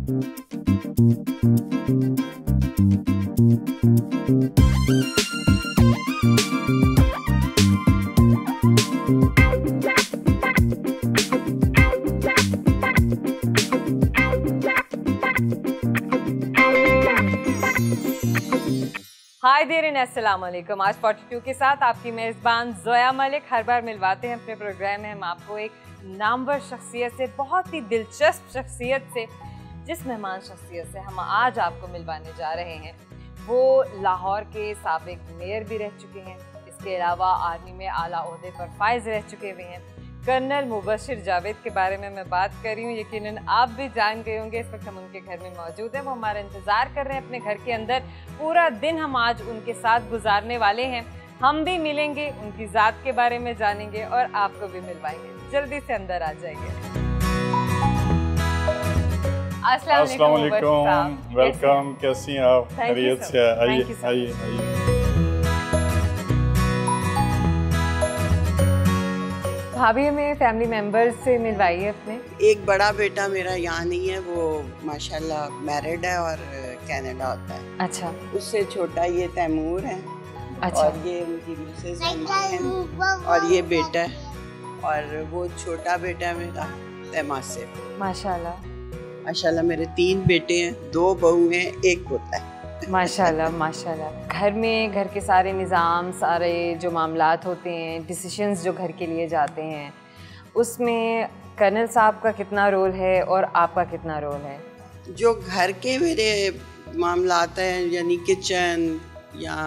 Hi there and अस्सलाम वालेकुम। आज 42 के साथ आपकी मेज़बान ज़ोया मलिक हर बार मिलवाते हैं अपने प्रोग्राम में हम आपको एक नामवर शख्सियत से, बहुत ही दिलचस्प शख्सियत से, जिस मेहमान शख्सियत से हम आज आपको मिलवाने जा रहे हैं वो लाहौर के साबिक मेयर भी रह चुके हैं। इसके अलावा आर्मी में आला ओहदे पर फाइज रह चुके हुए हैं। कर्नल मुबशिर जावेद के बारे में मैं बात कर रही हूँ, यकीनन आप भी जान गए होंगे। इस वक्त हम उनके घर में मौजूद हैं, वो हमारा इंतज़ार कर रहे हैं अपने घर के अंदर। पूरा दिन हम आज उनके साथ गुजारने वाले हैं। हम भी मिलेंगे, उनकी ज़ात के बारे में जानेंगे और आपको भी मिलवाएंगे। जल्दी से अंदर आ जाइए। अस्सलाम वालेकुम, वेलकम। कैसी हैं आप? खैरियत से? आइए आइए आइए। भाभी हमें फैमिली मेंबर्स से मिलवाइए अपने। एक बड़ा बेटा मेरा यहाँ नहीं है, वो माशाल्लाह मैरिड है और कनाडा होता है। अच्छा। उससे छोटा ये तैमूर है। अच्छा। और ये उनकी मिसेस है और ये बेटा है और वो छोटा बेटा है मेरा तैमासिफ। माशाल्लाह माशाल्लाह मेरे 3 बेटे हैं, 2 बहू हैं, 1 पोता है। माशाल्लाह माशाल्लाह। घर में घर के सारे निज़ाम, सारे जो मामलात होते हैं, डिसीशंस जो घर के लिए जाते हैं, उसमें कर्नल साहब का कितना रोल है और आपका कितना रोल है? जो घर के मेरे मामलात हैं, यानी किचन या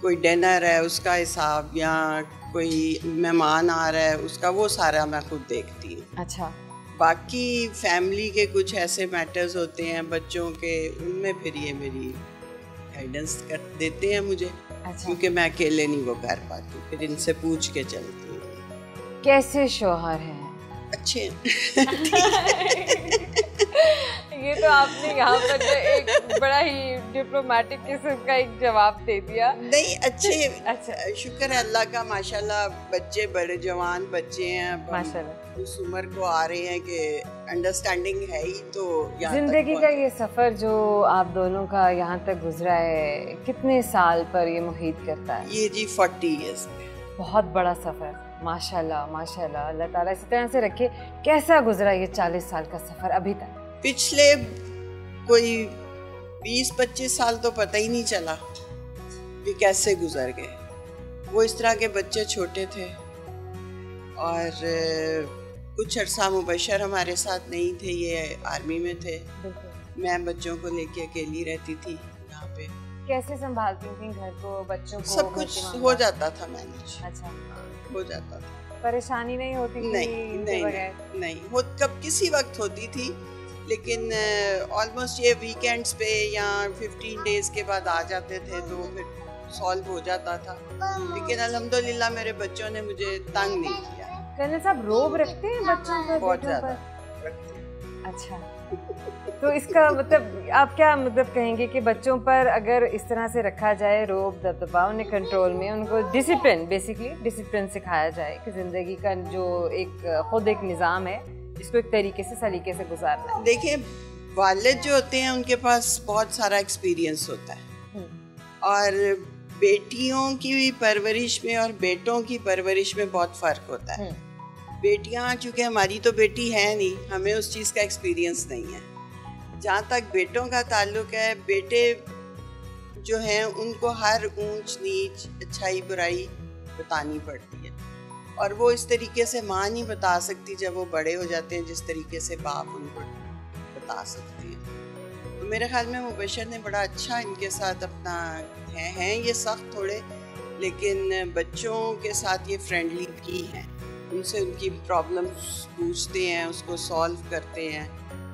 कोई डिनर है उसका हिसाब या कोई मेहमान आ रहा है उसका, वो सारा मैं खुद देखती हूँ। अच्छा। बाकी फैमिली के कुछ ऐसे मैटर्स होते हैं बच्चों के, उनमें फिर ये मेरी गाइडेंस कर देते हैं मुझे। अच्छा। क्योंकि मैं अकेले नहीं वो कर पाती, फिर इनसे पूछ के चलती हूँ। कैसे शौहर हैं? अच्छे ये तो आपने यहाँ पर जो एक बड़ा ही डिप्लोमेटिक किस्म का एक जवाब दे दिया। नहीं, अच्छे। अच्छा, शुक्र है अल्लाह का, माशाल्लाह बच्चे बड़े जवान बच्चे हैं, माशाल्लाह उस उम्र को आ रहे हैं कि अंडरस्टैंडिंग है ही। तो जिंदगी का ये सफर जो आप दोनों का यहाँ तक गुजरा है, कितने साल पर ये मुहित करता है? ये जी 40 इयर्स। बहुत बड़ा सफर। माशाल्लाह माशाल्लाह, अल्लाह ताला इसी तरह से रखे। कैसा गुजरा ये 40 साल का सफर अभी तक? पिछले कोई 20-25 साल तो पता ही नहीं चला कि कैसे गुजर गए। वो इस तरह के बच्चे छोटे थे और कुछ अर्सा मुबशर हमारे साथ नहीं थे, ये आर्मी में थे। मैं बच्चों को लेके अकेली रहती थी यहाँ पे। कैसे संभालती थी घर को, बच्चों को? सब कुछ हो जाता था मैनेज। अच्छा, हो जाता था, परेशानी नहीं होती थी? नहीं कब किसी वक्त होती थी, लेकिन ऑलमोस्ट ये वीकेंड्स पे या 15 डेज के बाद आ जाते थे तो फिर सॉल्व हो जाता था। लेकिन अल्हम्दुलिल्लाह मेरे बच्चों ने मुझे तंग नहीं किया। कर्नल साहब रोब रखते हैं बच्चों पर? बहुत ज़्यादा। अच्छा, तो इसका मतलब आप क्या मतलब कहेंगे कि बच्चों पर अगर इस तरह से रखा जाए, रोब दबदबा, उन्हें कंट्रोल में, उनको डिसिप्लिन, बेसिकली डिसिप्लिन सिखाया जाए कि ज़िंदगी का जो एक खुद एक निज़ाम है, इसको एक तरीके से सलीके से गुजारना है। देखिए, वालिद जो होते हैं उनके पास बहुत सारा एक्सपीरियंस होता है और बेटियों की परवरिश में और बेटों की परवरिश में बहुत फ़र्क होता है। बेटियां, चूँकि हमारी तो बेटी है नहीं, हमें उस चीज़ का एक्सपीरियंस नहीं है। जहाँ तक बेटों का ताल्लुक है, बेटे जो हैं उनको हर ऊंच नीच, अच्छाई बुराई बतानी पड़ती है और वो इस तरीके से माँ नहीं बता सकती जब वो बड़े हो जाते हैं जिस तरीके से बाप उनको बता सकती है। तो मेरे ख्याल में मुबशर ने बड़ा अच्छा इनके साथ अपना हैं ये सख्त थोड़े, लेकिन बच्चों के साथ ये फ्रेंडली भी हैं। उनसे उनकी प्रॉब्लम्स पूछते हैं, उसको सॉल्व करते हैं,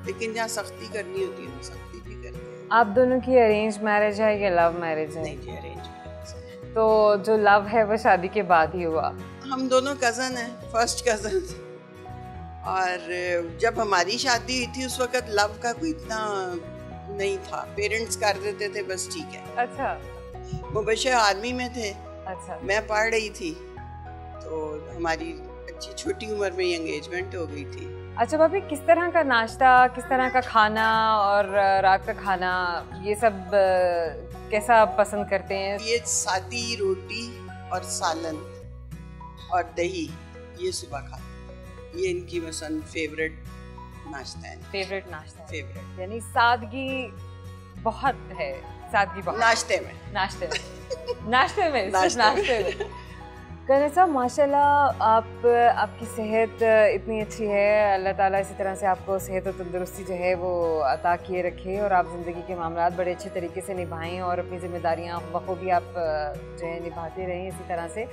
लेकिन जहाँ सख्ती करनी होती है वो सख्ती भी करते हैं। आप दोनों की अरेंज मैरिज है या लव मैरिज है? नहीं जी, अरेंज मैरिज। तो जो लव है वो शादी के बाद ही हुआ? हम दोनों कज़न हैं, फर्स्ट कज़न। और जब हमारी शादी हुई थी उस वक्त लव का कोई इतना नहीं था, पेरेंट्स कर देते थे बस ठीक है। अच्छा। मुबशर आर्मी में थे। अच्छा। मैं पढ़ रही थी तो हमारी अच्छी छोटी उम्र में एंगेजमेंट हो गई थी। अच्छा भाभी, किस तरह का नाश्ता, किस तरह का खाना और रात का खाना, ये सब कैसा पसंद करते हैं? ये सादी रोटी और सालन और दही, ये सुबह खाते, ये इनकी पसंद फेवरेट नाश्ता है। फेवरेट नाश्ता है, फेवरेट, यानी सादगी बहुत है, सादगी बहुत नाश्ते में नाश्ते में नाश्ते में। करण साहब, माशाल्लाह आपकी सेहत इतनी अच्छी है, अल्लाह ताला इसी तरह से आपको सेहत और तंदुरुस्ती जो है वो अता किए रखे और आप ज़िंदगी के मामलात बड़े अच्छे तरीके से निभाएं और अपनी ज़िम्मेदारियाँ बखूबी आप जो है निभाते रहें इसी तरह से।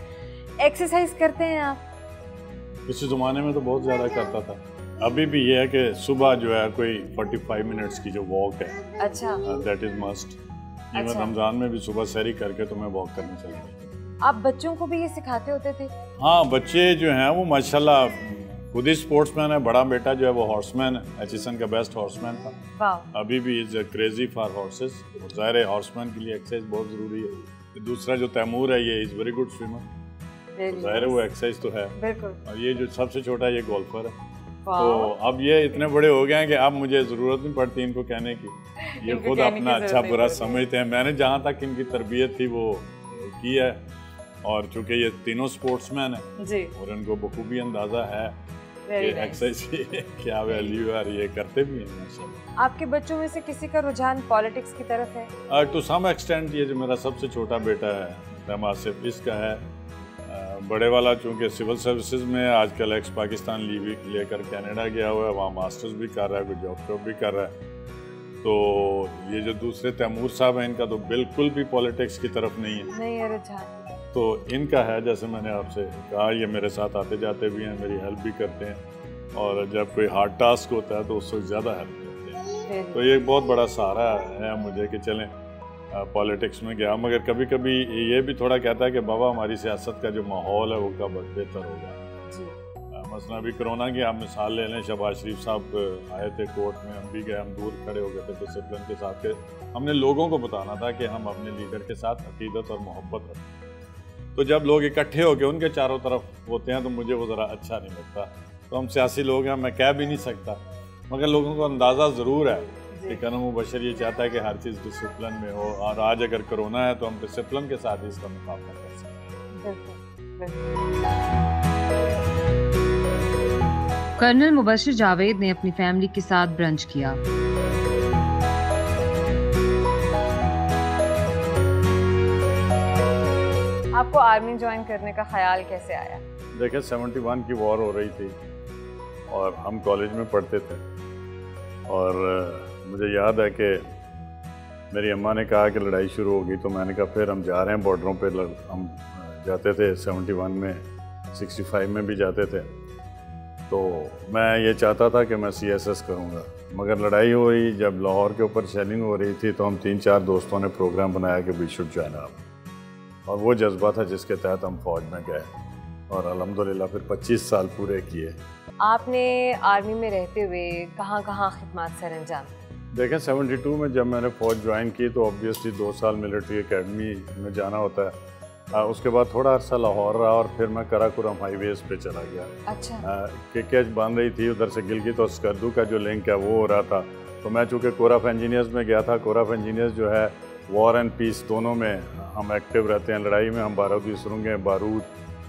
एक्सरसाइज करते हैं आप? पिछले ज़माने में तो बहुत ज़्यादा करता था, अभी भी ये है कि सुबह जो है कोई 45 मिनट्स की जो वॉक है, अच्छा, दैट इज़ मस्ट। ये मैं रमज़ान में भी सुबह सहरी करके तो मैं वॉक करने चलता हूँ। आप बच्चों को भी ये सिखाते होते थे? हाँ, बच्चे जो हैं वो माशाल्लाह खुद ही स्पोर्ट्समैन है। बड़ा बेटा जो है वो हॉर्समैन है, एचएसएन का बेस्ट हॉर्समैन था। वाह। अभी भी इज क्रेजी फॉर हॉर्सेस। ज़ाहिर है हॉर्समैन के लिए एक्सरसाइज बहुत ज़रूरी है। दूसरा जो तैमूर है, ये इज़ वेरी गुड स्विमर, ज़ाहिर है वो एक्सरसाइज तो है। बिल्कुल। और ये जो सबसे छोटा है ये गोल्फर है। तो अब ये इतने बड़े हो गए हैं कि अब मुझे ज़रूरत नहीं पड़ती इनको कहने की, ये खुद अपना अच्छा बुरा समझते हैं। मैंने जहाँ तक इनकी तरबियत थी वो की है, और चूंकि ये तीनों स्पोर्ट्समैन हैं जी, और इनको बखूबी अंदाज़ा है कि एक्सरसाइज की क्या वैल्यू है, और ये करते भी हैं माशाल्लाह। आपके बच्चों में से किसी का रुझान पॉलिटिक्स की तरफ है? टू सम एक्सटेंट ये जो मेरा सबसे छोटा बेटा है तमासिफ, इसका है। बड़े वाला चूँकि सिविल सर्विसेज में आजकल एक्स पाकिस्तान लीव लेकर कनाडा गया हुआ है, वहाँ मास्टर्स भी कर रहा है, कोई जॉब भी कर रहा है। तो ये जो दूसरे तैमूर साहब हैं, इनका तो बिल्कुल भी पॉलिटिक्स की तरफ नहीं है रुझान। तो इनका है, जैसे मैंने आपसे कहा, ये मेरे साथ आते जाते भी हैं, मेरी हेल्प भी करते हैं, और जब कोई हार्ड टास्क होता है तो उस वक्त ज़्यादा हेल्प करते हैं। तो ये एक बहुत बड़ा सहारा है मुझे कि चलें पॉलिटिक्स में गया, मगर कभी कभी ये भी थोड़ा कहता है कि बाबा हमारी सियासत का जो माहौल है वो कब बेहतर होगा। मसलन अभी कोरोना की आप मिसाल ले लें, शहबाज शरीफ साहब आए थे कोर्ट में, हम भी गए, हम दूर खड़े हो गए थे डिसिप्लिन के साथ के। हमने लोगों को बताना था कि हम अपने लीडर के साथ अकीदत और मोहब्बत रखते। तो जब लोग इकट्ठे होकर उनके चारों तरफ होते हैं तो मुझे वो ज़रा अच्छा नहीं लगता। तो हम सियासी लोग हैं, मैं कह भी नहीं सकता, मगर लोगों को अंदाज़ा ज़रूर है कि कनम मुबशर ये चाहता है कि हर चीज़ डिसिप्लिन में हो, और आज अगर कोरोना है तो हम डिसिप्लिन के साथ ही इसका मुकाबला कर सकते हैं। कर्नल मुबशर जावेद ने अपनी फैमिली के साथ ब्रंच किया। आपको आर्मी ज्वाइन करने का ख्याल कैसे आया? देखिए 71 की वॉर हो रही थी और हम कॉलेज में पढ़ते थे, और मुझे याद है कि मेरी अम्मा ने कहा कि लड़ाई शुरू हो गई, तो मैंने कहा फिर हम जा रहे हैं बॉर्डरों पे। हम जाते थे 71 में, 65 में भी जाते थे। तो मैं ये चाहता था कि मैं CSS करूँगा, मगर लड़ाई हुई जब लाहौर के ऊपर शेलिंग हो रही थी, तो हम 3-4 दोस्तों ने प्रोग्राम बनाया कि वी शुड जॉइन अप, और वो जज्बा था जिसके तहत हम फौज में गए, और अल्हम्दुलिल्लाह फिर 25 साल पूरे किए। आपने आर्मी में रहते हुए कहाँ कहाँ खिदमत सर अंजाम? देखें 72 में जब मैंने फ़ौज ज्वाइन की तो ऑब्वियसली 2 साल मिलिट्री एकेडमी में जाना होता है। उसके बाद थोड़ा अर्सा लाहौर रहा, और फिर मैं कराकोरम हाईवेज़ पे चला गया। अच्छा। KKH बन रही थी, उधर से गिलगित और स्कर्दू का जो लिंक है वो हो रहा था। तो मैं चूँकि कोर ऑफ इंजीनियर्स में गया था, कोर ऑफ इंजीनियर्स जो है वॉर एंड पीस दोनों में हम एक्टिव रहते हैं। लड़ाई में हम बारूदी सुरंगें, बारूद,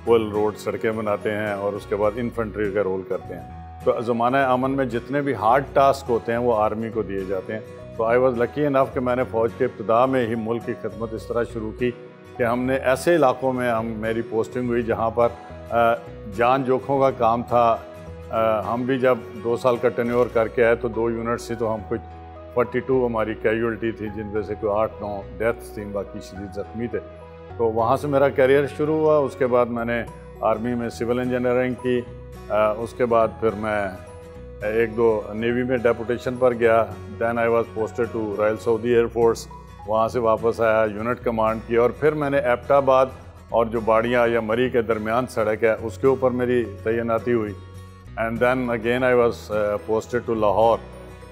पुल, रोड, सड़कें बनाते हैं, और उसके बाद इन्फेंट्री का रोल करते हैं। तो ज़माना अमन में जितने भी हार्ड टास्क होते हैं वो आर्मी को दिए जाते हैं। तो आई वॉज़ लकी इनफ कि मैंने फ़ौज के इब्तिदा में ही मुल्क की खिदमत इस तरह शुरू की कि हमने ऐसे इलाकों में मेरी पोस्टिंग हुई जहाँ पर जान जोखों का काम था। हम भी जब 2 साल का टेन्योर करके आए तो 2 यूनिट्स थी, तो हम कुछ 42 हमारी कैजुअल्टी थी, जिनमें से कोई 8-9 डेथ्स थी, बाकी शदीद ज़ख्मी थे। तो वहाँ से मेरा करियर शुरू हुआ। उसके बाद मैंने आर्मी में सिविल इंजीनियरिंग की। उसके बाद फिर मैं 1-2 नेवी में डेपुटेशन पर गया। Then I was posted to royal Saudi air force, वहाँ से वापस आया, यूनिट कमांड की, और फिर मैंने एबटाबाद और जो बाड़ियाँ या मरी के दरमियान सड़क है उसके ऊपर मेरी तैनाती हुई। And then again I was posted to Lahore.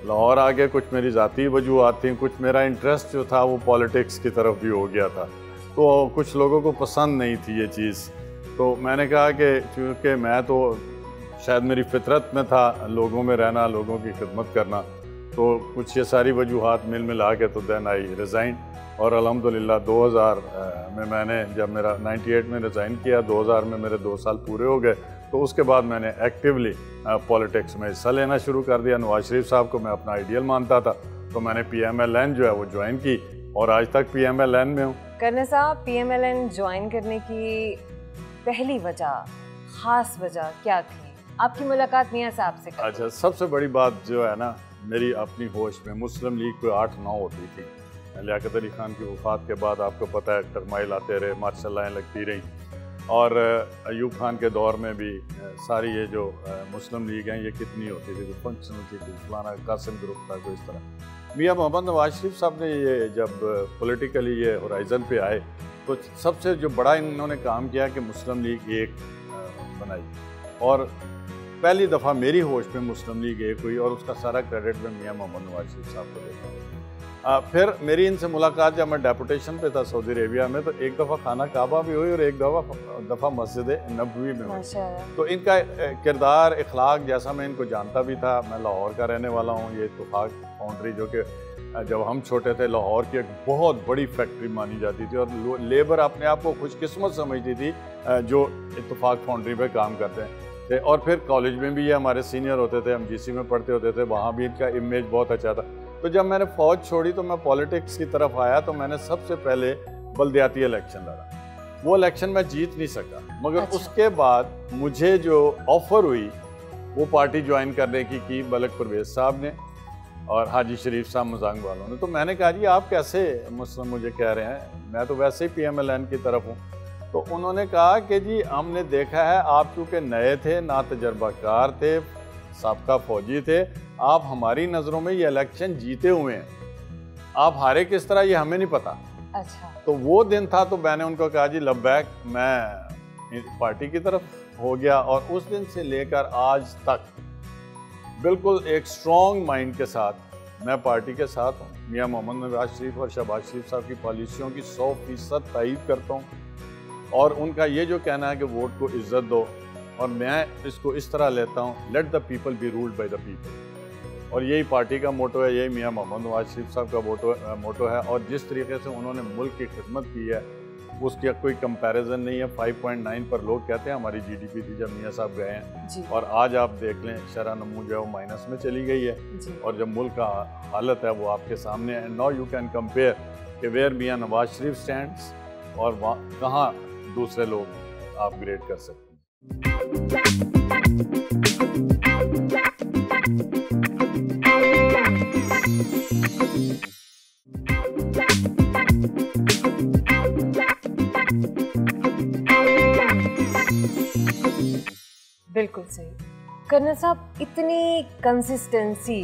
Lahore आगे कुछ मेरी ज़ाती वजूहात थी, कुछ मेरा इंटरेस्ट जो था वो पॉलिटिक्स की तरफ भी हो गया था, तो कुछ लोगों को पसंद नहीं थी ये चीज़। तो मैंने कहा कि चूँकि मैं तो शायद मेरी फितरत में था लोगों में रहना, लोगों की खिदमत करना, तो कुछ ये सारी वजूहात मिल मिला के तो देन आई रिज़ाइन। और अल्हम्दुलिल्लाह 2000 में मैंने जब मेरा 98 में रिज़ाइन किया, 2000 में मेरे 2 साल पूरे हो गए, तो उसके बाद मैंने एक्टिवली पॉलिटिक्स में हिस्सा लेना शुरू कर दिया। नवाज शरीफ साहब को मैं अपना आइडियल मानता था, तो मैंने PMLN जो है वो ज्वाइन की और आज तक PMLN में हूँ। कर्नल साहब, PMLN ज्वाइन करने की पहली वजह, ख़ास वजह क्या थी? आपकी मुलाकात मियाँ साहब से? अच्छा, सबसे बड़ी बात जो है ना, मेरी अपनी होश में मुस्लिम लीग कोई 8-9 होती थी। लियाकत अली खान की वफ़ात के बाद आपको पता है टरमाइल आते रहे, मार्शलाएँ लगती रहीं, और अयूब खान के दौर में भी सारी ये जो मुस्लिम लीग हैं ये कितनी होती थी, फंक्शनल थी, फलाना कासिम ग्रुप था, कोई इस तरह। मियाँ मोहम्मद नवाज शरीफ साहब ने ये जब पॉलिटिकली ये होराइज़न पे आए, तो सबसे जो बड़ा इन्होंने काम किया कि मुस्लिम लीग एक बनाई, और पहली दफ़ा मेरी होश में मुस्लिम लीग एक हुई, और उसका सारा क्रेडिट मैं मियाँ मोहम्मद नवाज शरीफ साहब को देता हूँ। फिर मेरी इनसे मुलाकात जब मैं डेपुटेशन पे था सऊदी अरेबिया में, तो एक दफ़ा खाना काबा भी हुई और एक दफ़ा मस्जिद नबवी में हुई। तो इनका किरदार, इखलाक, जैसा मैं इनको जानता भी था, मैं लाहौर का रहने वाला हूँ। ये इत्तेफाक फाउंड्री जो कि जब हम छोटे थे लाहौर की एक बहुत बड़ी फैक्ट्री मानी जाती थी, और लेबर अपने आप को खुशकिस्मत समझती थी जो इत्तेफाक फाउंड्री पे काम करते थे। और फिर कॉलेज में भी ये हमारे सीनियर होते थे, हम GC में पढ़ते होते थे, वहाँ भी इनका इमेज बहुत अच्छा था। तो जब मैंने फ़ौज छोड़ी तो मैं पॉलिटिक्स की तरफ आया, तो मैंने सबसे पहले बल्दियाती इलेक्शन लड़ा। वो इलेक्शन मैं जीत नहीं सका, मगर अच्छा। उसके बाद मुझे जो ऑफ़र हुई वो पार्टी ज्वाइन करने की मलिक परवेज़ साहब ने और हाजी शरीफ साहब मजांग वालों ने। तो मैंने कहा जी आप कैसे मुस्लिम मुझे कह रहे हैं, मैं तो वैसे ही PMLN की तरफ हूँ। तो उन्होंने कहा कि जी हमने देखा है आप चूँकि नए थे, ना तजर्बाकार थे, साबका फौजी थे, आप हमारी नज़रों में ये इलेक्शन जीते हुए हैं, आप हारे किस तरह ये हमें नहीं पता। अच्छा। तो वो दिन था, तो मैंने उनको कहा जी लब्बैक, मैं पार्टी की तरफ हो गया, और उस दिन से लेकर आज तक बिल्कुल एक स्ट्रॉन्ग माइंड के साथ मैं पार्टी के साथ हूँ। मियाँ मोहम्मद नवाज शरीफ और शहबाज शरीफ साहब की पॉलिसियों की 100% तायीद करता हूँ, और उनका ये जो कहना है कि वोट को इज्जत दो, और मैं इसको इस तरह लेता हूँ, let the people be ruled by the people, और यही पार्टी का मोटो है, यही मियाँ मोहम्मद नवाज शरीफ साहब का मोटो है। और जिस तरीके से उन्होंने मुल्क की खिदमत की है उसकी कोई कंपैरिजन नहीं है। 5.9 पर लोग कहते हैं हमारी GDP थी जब मियाँ साहब गए हैं, और आज आप देख लें शरह नमू जो है वो माइनस में चली गई है, और जब मुल्क का हालत है वो आपके सामने है। नाउ यू कैन कंपेयर कि वेयर मियाँ नवाज शरीफ स्टैंड्स और कहाँ दूसरे लोग आप ग्रेड कर सकते हैं। बिल्कुल सही। कर्नल साहब, इतनी कंसिस्टेंसी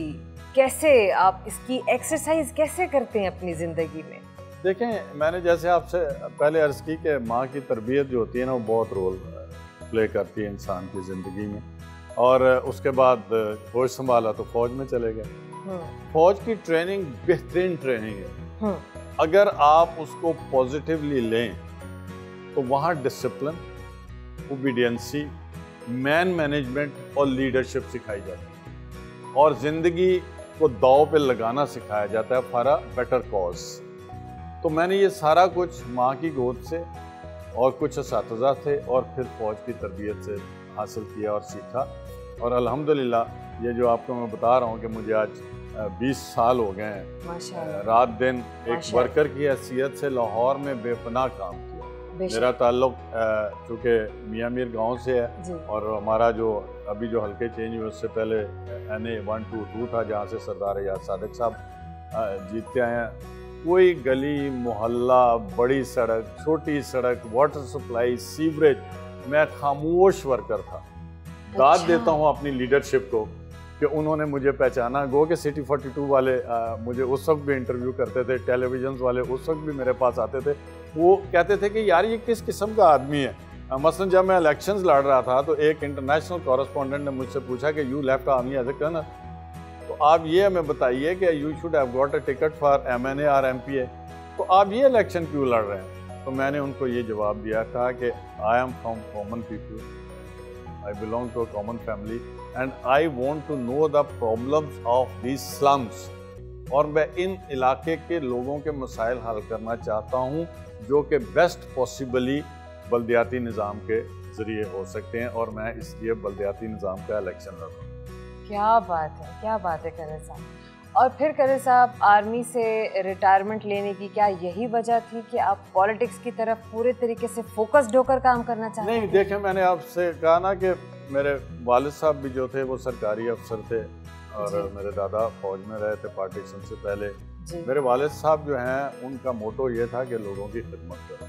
कैसे, आप इसकी एक्सरसाइज कैसे करते हैं अपनी ज़िंदगी में? देखें, मैंने जैसे आपसे पहले अर्ज़ की कि माँ की तरबियत जो होती है ना वो बहुत रोल प्ले करती है इंसान की ज़िंदगी में, और उसके बाद फौज संभाला तो फौज में चले गए। फौज की ट्रेनिंग बेहतरीन ट्रेनिंग है, अगर आप उसको पॉजिटिवली लें तो वहाँ डिसिप्लिन, ओबीडियंसी, मैन मैनेजमेंट और लीडरशिप सिखाई जाती है, और ज़िंदगी को दाव पे लगाना सिखाया जाता है फॉर अ बेटर कॉज। तो मैंने ये सारा कुछ माँ की गोद से और कुछ असातिज़ा थे और फिर फौज की तरबियत से हासिल किया और सीखा, और अल्हम्दुलिल्लाह ये जो आपको मैं बता रहा हूँ कि मुझे आज 20 साल हो गए हैं, रात दिन एक वर्कर की हैसियत से लाहौर में बेपनाह काम किया। मेरा ताल्लुक चूँकि मियाँ मीर गाँव से है, और हमारा जो अभी जो हल्के चेंज हुए उससे पहले NA 122 था जहाँ से सरदार याद सादिक साहब जीतते आए हैं। कोई गली मोहल्ला, बड़ी सड़क, छोटी सड़क, वाटर सप्लाई, सीवरेज, मैं खामोश वर्कर था। दाद देता हूँ अपनी लीडरशिप को कि उन्होंने मुझे पहचाना। गो के सिटी 42 वाले मुझे उस वक्त भी इंटरव्यू करते थे, टेलीविजन वाले उस वक्त भी मेरे पास आते थे, वो कहते थे कि यार ये किस किस्म का आदमी है। मसलन जब मैं इलेक्शंस लड़ रहा था तो एक इंटरनेशनल कॉरेस्पॉन्डेंट ने मुझसे पूछा कि you left army as a colonel, तो आप ये हमें बताइए कि you should have got a ticket for MNA और MPA, तो आप ये इलेक्शन क्यों लड़ रहे हैं? तो मैंने उनको ये जवाब दिया था कि I am from common people, I belong to a common family and I want to know the problems of these slums. और मैं इन इलाके के लोगों के मसाइल हल करना चाहता हूँ जो कि बेस्ट पॉसिबली बल्दियाती निज़ाम के ज़रिए हो सकते हैं, और मैं इसलिए बल्दियाती निज़ाम का इलेक्शन लड़ रहा हूँ। क्या बात है कर्नल साहब। और फिर कर्नल साहब, आर्मी से रिटायरमेंट लेने की क्या यही वजह थी कि आप पॉलिटिक्स की तरफ पूरे तरीके से फोकस्ड होकर काम करना चाहते हैं? नहीं, देखें, मैंने आपसे कहा ना कि मेरे वालिद साहब भी जो थे वो सरकारी अफसर थे और मेरे दादा फौज में रहे थे पार्टीशन से पहले। मेरे वालिद साहब जो हैं उनका मोटो ये था कि लोगों की खिदमत करो,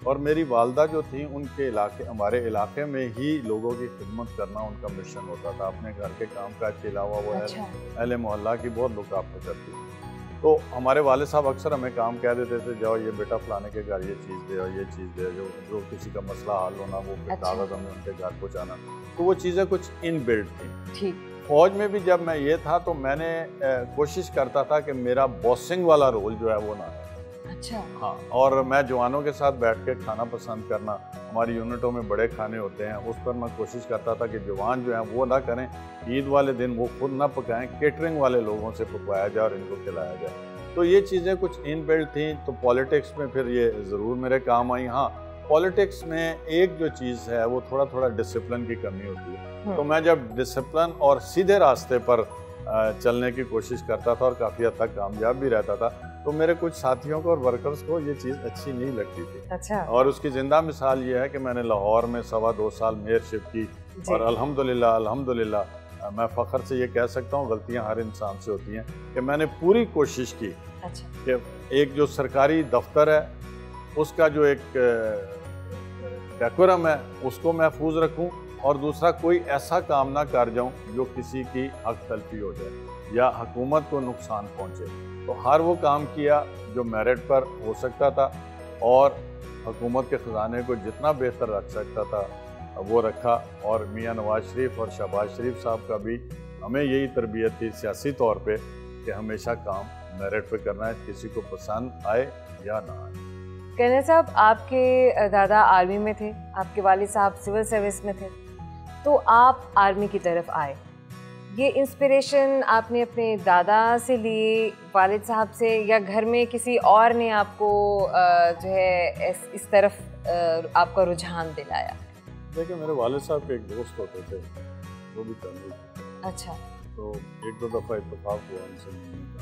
और मेरी वालदा जो थी उनके इलाके, हमारे इलाके में ही लोगों की खिदमत करना उनका मिशन होता था। अपने घर के कामकाज के अलावा वो अहले मोहल्ला की बहुत लुक आफ्टर करती थी। तो हमारे वालिद साहब अक्सर हमें काम कह देते थे, जाओ ये बेटा फलाने के घर ये चीज़ दे और ये चीज़ दे, जो किसी का मसला हल होना वो कागज़ हमें उनके घर पहुँचाना। तो वो चीज़ें कुछ इन बिल्ड थी। फौज में भी जब मैं ये था तो मैंने कोशिश करता था कि मेरा बॉसिंग वाला रोल जो है वो ना। अच्छा। हाँ, और मैं जवानों के साथ बैठ के खाना पसंद करना, हमारी यूनिटों में बड़े खाने होते हैं, उस पर मैं कोशिश करता था कि जवान जो हैं वो ना करें, ईद वाले दिन वो खुद ना पकाएं, केटरिंग वाले लोगों से पकवाया जाए और इनको खिलाया जाए। तो ये चीज़ें कुछ इन बिल्ड थी। तो पॉलिटिक्स में फिर ये ज़रूर मेरे काम आई। हाँ, पॉलिटिक्स में एक जो चीज़ है वो थोड़ा डिसिप्लिन की कमी होती है। तो मैं जब डिसिप्लिन और सीधे रास्ते पर चलने की कोशिश करता था और काफ़ी हद तक कामयाब भी रहता था, तो मेरे कुछ साथियों को और वर्कर्स को ये चीज़ अच्छी नहीं लगती थी। अच्छा। और उसकी ज़िंदा मिसाल ये है कि मैंने लाहौर में 2.25 साल मेयरशिप की, और अल्हम्दुलिल्लाह मैं फ़ख्र से ये कह सकता हूँ, गलतियाँ हर इंसान से होती हैं, कि मैंने पूरी कोशिश की कि एक जो सरकारी दफ्तर है उसका जो एक डेकोरम है उसको महफूज रखूँ, और दूसरा कोई ऐसा काम ना कर जाऊँ जो किसी की हक तलफी हो जाए या हुकूमत को नुकसान पहुँचे। तो हर वो काम किया जो मेरिट पर हो सकता था, और हुकूमत के ख़जाने को जितना बेहतर रख सकता था वो रखा। और मियाँ नवाज शरीफ और शहबाज शरीफ साहब का भी हमें यही तरबियत थी सियासी तौर पे कि हमेशा काम मेरिट पे करना है, किसी को पसंद आए या ना आए। कर्नल साहब, आपके दादा आर्मी में थे, आपके वालिद साहब सिविल सर्विस में थे, तो आप आर्मी की तरफ आए। ये इंस्पिरेशन आपने अपने दादा से ली, वालिद साहब से, या घर में किसी और ने आपको जो है इस तरफ आपका रुझान दिलाया? देखिए, मेरे वालिद साहब के एक दोस्त होते थे, वो भी कर्नल थे। अच्छा। तो एक दो दफ़ा इत्तेफाक हुआ उनसे मिलने का,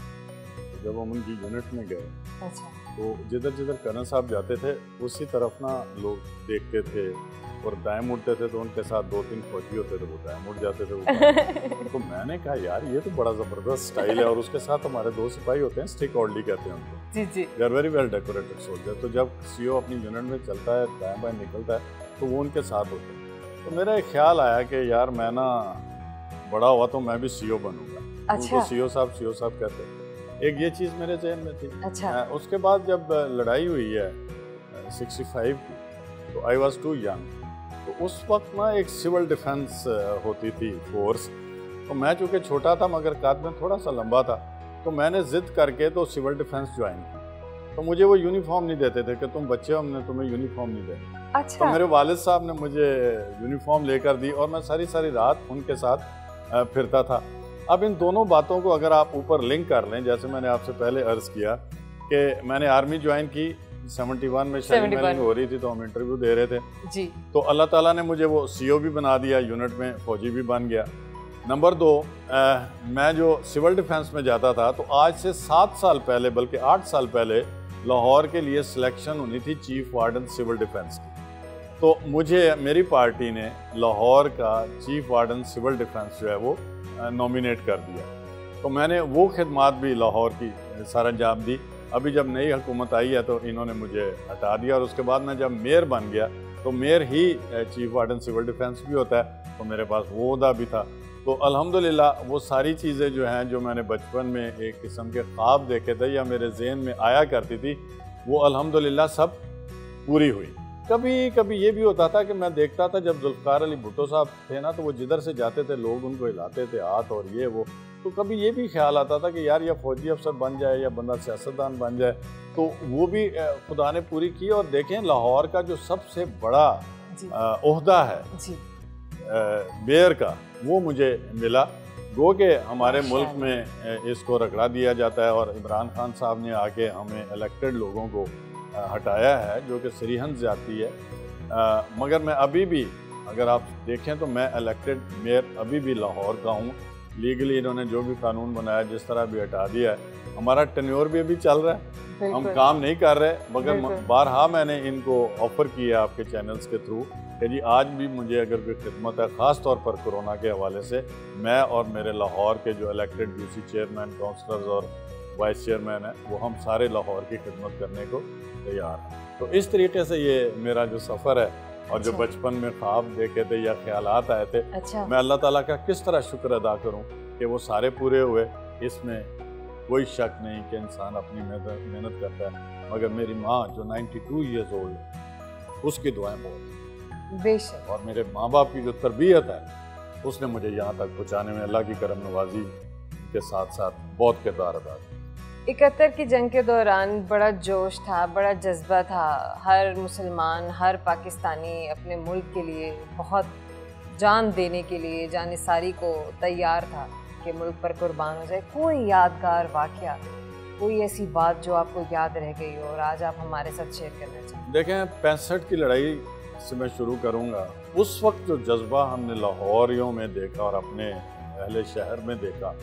तो जब हम उनकी यूनिट में गए, अच्छा, तो जिधर कर्नल साहब जाते थे उसी तरफ ना लोग देखते थे, और दाएं मुड़ते थे तो उनके साथ 2-3 फौजी होते थे, वो दाएं मुड़ जाते थे। तो मैंने कहा यार ये तो बड़ा ज़बरदस्त स्टाइल है, और उसके साथ हमारे 2 सिपाही होते हैं, स्टिक ऑर्डली कहते हैं उनको। जी जी। They are very well decorated soldier. तो जब सीओ अपनी यूनिट में चलता है, दाएं बाएं निकलता है, तो वो उनके साथ होते हैं। तो मेरा एक ख्याल आया कि यार मैं ना बड़ा हुआ तो मैं भी सीओ बनूंगा। अच्छा। उनको सीओ साहब कहते हैं। एक ये चीज़ मेरे जहन में थी। अच्छा। उसके बाद जब लड़ाई हुई है 65 की, तो आई वॉज टू यंग। तो उस वक्त ना एक सिविल डिफेंस होती थी फोर्स, तो मैं चूँकि छोटा था मगर कद में थोड़ा सा लंबा था, तो मैंने ज़िद करके तो सिविल डिफेंस ज्वाइन की। तो मुझे वो यूनिफॉर्म नहीं देते थे कि तुम बच्चे हो, हमने तुम्हें यूनिफॉर्म नहीं देनी। अच्छा। तो मेरे वालिद साहब ने मुझे यूनिफॉर्म लेकर दी, और मैं सारी रात उनके साथ फिरता था। अब इन दोनों बातों को अगर आप ऊपर लिंक कर लें, जैसे मैंने आपसे पहले अर्ज़ किया कि मैंने आर्मी ज्वाइन की 71 में, शायद हो रही थी, तो हम इंटरव्यू दे रहे थे जी। तो अल्लाह ताला ने मुझे वो सीओ भी बना दिया, यूनिट में फौजी भी बन गया। नंबर 2, मैं जो सिविल डिफेंस में जाता था, तो आज से 7 साल पहले, बल्कि 8 साल पहले लाहौर के लिए सिलेक्शन होनी थी चीफ वार्डन सिविल डिफेंस की। तो मुझे मेरी पार्टी ने लाहौर का चीफ वार्डन सिविल डिफेंस जो है वो नॉमिनेट कर दिया। तो मैंने वो खिदमात भी लाहौर की सरअंजाम दी। अभी जब नई हुकूमत आई है तो इन्होंने मुझे हटा दिया, और उसके बाद मैं जब मेयर बन गया, तो मेयर ही चीफ वार्डन सिविल डिफेंस भी होता है, तो मेरे पास वो ओहदा भी था। तो अल्हम्दुलिल्लाह वो सारी चीज़ें जो हैं, जो मैंने बचपन में एक किस्म के ख्वाब देखे थे या मेरे जहन में आया करती थी, वो अल्हम्दुलिल्लाह सब पूरी हुई। कभी कभी ये भी होता था कि मैं देखता था जब जुल्फ़िकार अली भुट्टो साहब थे ना, तो वो जिधर से जाते थे लोग उनको हिलाते थे हाथ और ये वो, तो कभी ये भी ख्याल आता था कि यार या फौजी अफसर बन जाए या बंदा सियासतदान बन जाए। तो वो भी खुदा ने पूरी की। और देखें, लाहौर का जो सबसे बड़ा ओहदा है बेयर का वो मुझे मिला। गो के हमारे मुल्क में इसको रगड़ा दिया जाता है और इमरान खान साहब ने आके हमें इलेक्टेड लोगों को हटाया है, जो कि सरीहन ज़्यादती है। मगर मैं अभी भी, अगर आप देखें तो मैं इलेक्टेड मेयर अभी भी लाहौर का हूँ। लीगली इन्होंने जो भी कानून बनाया जिस तरह भी हटा दिया है, हमारा टेन्योर भी अभी चल रहा है, हम काम नहीं कर रहे। मगर बारहा मैंने इनको ऑफ़र किया आपके चैनल्स के थ्रू कि जी आज भी मुझे अगर कोई खिदमत है, ख़ास तौर पर कोरोना के हवाले से, मैं और मेरे लाहौर के जो इलेक्टेड यूसी चेयरमैन, काउंसलर्स और वाइस चेयरमैन हैं, वो हम सारे लाहौर की खिदमत करने को तैयार हैं। तो इस तरीके से ये मेरा जो सफ़र है और जो बचपन में ख्वाब देखे थे या ख्यालात आए थे, मैं अल्लाह ताला का किस तरह शुक्र अदा करूं कि वो सारे पूरे हुए। इसमें कोई शक नहीं कि इंसान अपनी मेहनत करता है, मगर मेरी माँ जो 92 ईयर्स ओल्ड है, उसकी दुआएं बहुत बेशक, और मेरे माँ बाप की जो तरबियत है उसने मुझे यहाँ तक पहुँचाने में अल्लाह की करम नवाजी के साथ साथ बहुत किरदार अदा किया। 71 की जंग के दौरान बड़ा जोश था, बड़ा जज्बा था। हर मुसलमान, हर पाकिस्तानी अपने मुल्क के लिए बहुत जान देने के लिए, जानिसारी को तैयार था कि मुल्क पर कुर्बान हो जाए। कोई यादगार वाक़या, कोई ऐसी बात जो आपको याद रह गई हो और आज आप हमारे साथ शेयर करना चाहें? देखें, 65 की लड़ाई से मैं शुरू करूँगा। उस वक्त जो जज्बा हमने लाहौरियों में देखा और अपने अहले शहर में देखा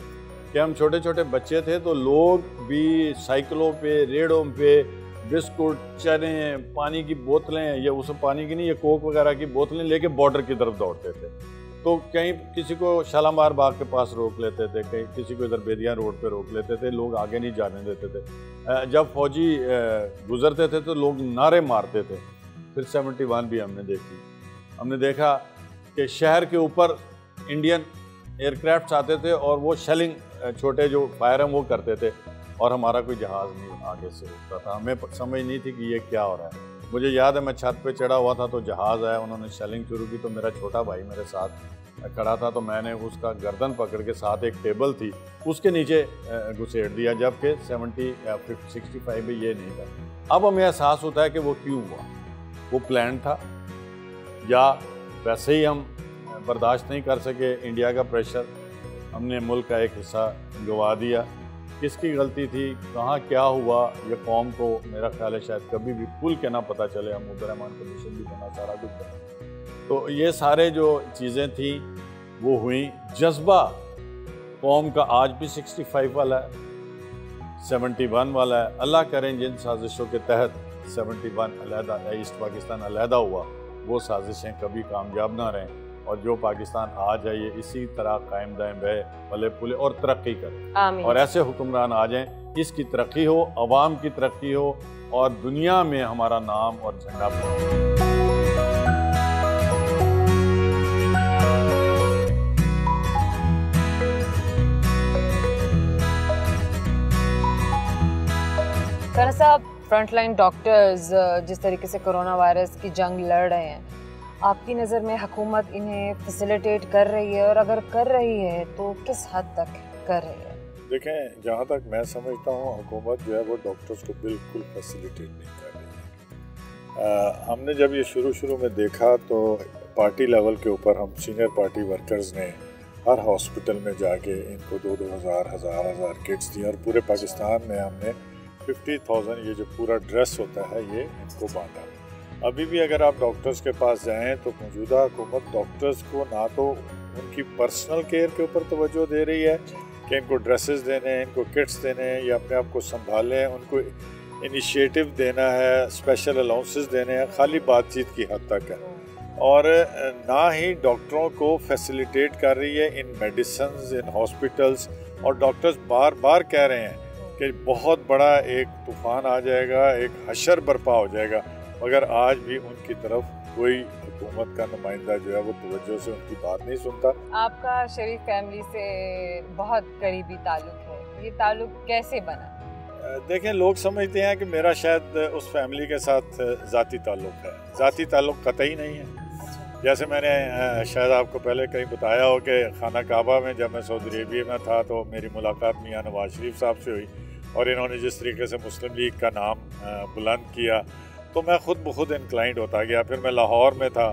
कि हम छोटे छोटे बच्चे थे तो लोग भी साइकिलों पे, रेड़ों पे बिस्कुट, चने, पानी की बोतलें, या उस पानी की नहीं, ये कोक वगैरह की बोतलें लेके बॉर्डर की तरफ दौड़ते थे। तो कहीं किसी को शालामार बाग के पास रोक लेते थे, कहीं किसी को इधर बेदिया रोड पे रोक लेते थे, लोग आगे नहीं जाने देते थे। जब फौजी गुजरते थे तो लोग नारे मारते थे। फिर 71 भी हमने देखी। हमने देखा कि शहर के ऊपर इंडियन एयरक्राफ्ट आते थे और वो शेलिंग, छोटे जो फायर हैं वो करते थे, और हमारा कोई जहाज़ नहीं आगे से उठता था। हमें समझ नहीं थी कि ये क्या हो रहा है। मुझे याद है मैं छत पे चढ़ा हुआ था तो जहाज़ आया, उन्होंने शेलिंग शुरू की, तो मेरा छोटा भाई मेरे साथ खड़ा था, तो मैंने उसका गर्दन पकड़ के, साथ एक टेबल थी उसके नीचे घुसेड़ दिया, जबकि 65 में ये नहीं था। अब हमें एहसास होता है कि वो क्यों हुआ, वो प्लान था या वैसे ही हम बर्दाश्त नहीं कर सके इंडिया का प्रेशर, हमने मुल्क का एक हिस्सा गंवा दिया। किसकी गलती थी, कहाँ क्या हुआ, ये कौम को मेरा ख्याल है शायद कभी भी खुल के ना पता चले। हम मुद्दरमान कमीशन भी बना, सारा कुछ बना। तो ये सारे जो चीज़ें थी वो हुई। जज्बा कौम का आज भी 65 वाला है, 71 वाला है। अल्लाह करें जिन साजिशों के तहत 71 अलहदा, ईस्ट पाकिस्तान अलहदा हुआ, वो साजिशें कभी कामयाब ना रहें, और जो पाकिस्तान आज है ये इसी तरह कायम दायम रहे, फले फूले और तरक्की करे, और ऐसे हुक्मरान आ जाएं इसकी तरक्की हो, अवाम की तरक्की हो, और दुनिया में हमारा नाम और झंडा फहरे। खैर साहब, फ्रंटलाइन डॉक्टर्स जिस तरीके से कोरोना वायरस की जंग लड़ रहे हैं, आपकी नज़र में हुकूमत इन्हें फैसिलिटेट कर रही है, और अगर कर रही है तो किस हद तक कर रही है? देखें, जहाँ तक मैं समझता हूँ हुकूमत जो है वो डॉक्टर्स को बिल्कुल फैसिलिटेट नहीं कर रही है। हमने जब ये शुरू में देखा तो पार्टी लेवल के ऊपर हम सीनियर पार्टी वर्कर्स ने हर हॉस्पिटल में जाके इनको 2-2 हज़ार किट्स दी, और पूरे पाकिस्तान में हमने 50,000 ये जो पूरा ड्रेस होता है ये इनको बांटा। अभी भी अगर आप डॉक्टर्स के पास जाएं तो मौजूदा हुकूमत डॉक्टर्स को ना तो उनकी पर्सनल केयर के ऊपर तवज्जो दे रही है कि इनको ड्रेसेस देने हैं, इनको किट्स देने हैं, या अपने आप को संभालें, उनको इनिशिएटिव देना है, स्पेशल अलाउंसेस देने हैं, खाली बातचीत की हद तक है। और ना ही डॉक्टरों को फैसिलिटेट कर रही है इन मेडिसिन्स, इन हॉस्पिटल्स। और डॉक्टर्स बार बार कह रहे हैं कि बहुत बड़ा एक तूफ़ान आ जाएगा, एक हशर बर्पा हो जाएगा, मगर आज भी उनकी तरफ कोई हुकूमत का नुमाइंदा जो है वो तवज्जो से उनकी बात नहीं सुनता। आपका शरीफ फैमिली से बहुत करीबी ताल्लुक है, ये ताल्लुक कैसे बना? देखें, लोग समझते हैं कि मेरा शायद उस फैमिली के साथ ज़ाती ताल्लुक है। ज़ाती ताल्लुक कतई नहीं है। जैसे मैंने शायद आपको पहले कहीं बताया हो कि खाना काबा में जब मैं सऊदी अरेबिया में था तो मेरी मुलाकात मियां नवाज शरीफ साहब से हुई, और इन्होंने जिस तरीके से मुस्लिम लीग का नाम बुलंद किया तो मैं खुद ब खुद इंक्लाइंड होता गया। फिर मैं लाहौर में था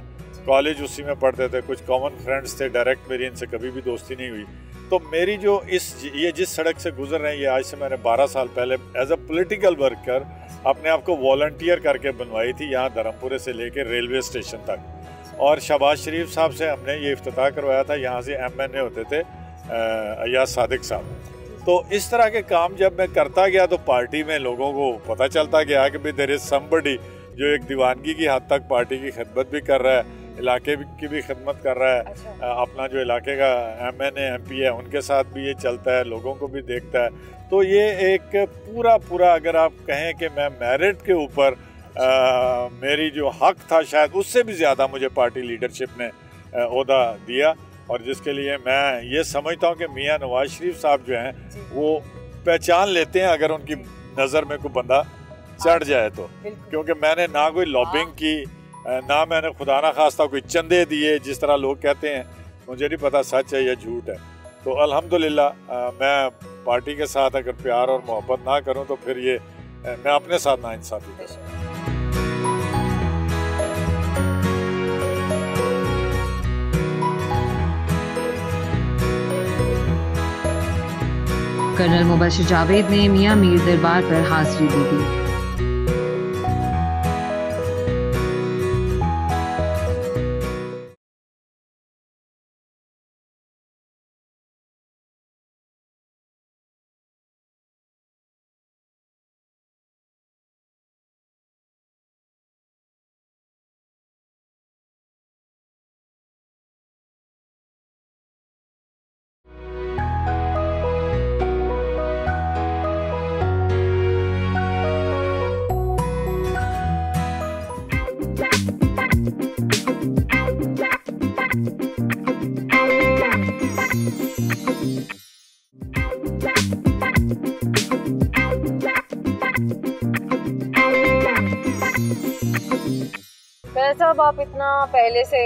कॉलेज उसी में पढ़ते थे, कुछ कॉमन फ्रेंड्स थे, डायरेक्ट मेरी इनसे कभी भी दोस्ती नहीं हुई। तो मेरी जो ये जिस सड़क से गुजर रहे हैं, ये आज से मैंने 12 साल पहले एज अ पॉलिटिकल वर्कर अपने आप को वॉलंटियर करके बनवाई थी, यहाँ धर्मपुरे से लेकर रेलवे स्टेशन तक। और शहबाज शरीफ साहब से हमने ये इफ्तिताह करवाया था, यहाँ से MNA होते थे अयाज सादिक साहब। तो इस तरह के काम जब मैं करता गया तो पार्टी में लोगों को पता चलता गया कि भाई देयर इज समबडी जो एक दीवानगी की हद तक पार्टी की खिदमत भी कर रहा है, इलाके की भी खिदमत कर रहा है। अच्छा। अपना जो इलाके का MNA MP है उनके साथ भी ये चलता है, लोगों को भी देखता है। तो ये एक पूरा अगर आप कहें कि मैं मेरिट के ऊपर मेरी जो हक था शायद उससे भी ज़्यादा मुझे पार्टी लीडरशिप ने ओहदा दिया, और जिसके लिए मैं ये समझता हूँ कि मियाँ नवाज शरीफ साहब जो हैं वो पहचान लेते हैं अगर उनकी नज़र में कोई बंदा चढ़ जाए तो। क्योंकि मैंने ना कोई लॉबिंग की, ना मैंने खुदा ना खास्ता कोई चंदे दिए जिस तरह लोग कहते हैं, मुझे नहीं पता सच है या झूठ है। तो अल्हम्दुलिल्लाह मैं पार्टी के साथ अगर प्यार और मोहब्बत ना करूं तो फिर ये मैं अपने साथ नाइंसाफी कर सकता हूं। कर्नल मुबशिर जावेद ने मियां मीर दरबार पर हाजिरी दी थी। साहब, आप इतना पहले से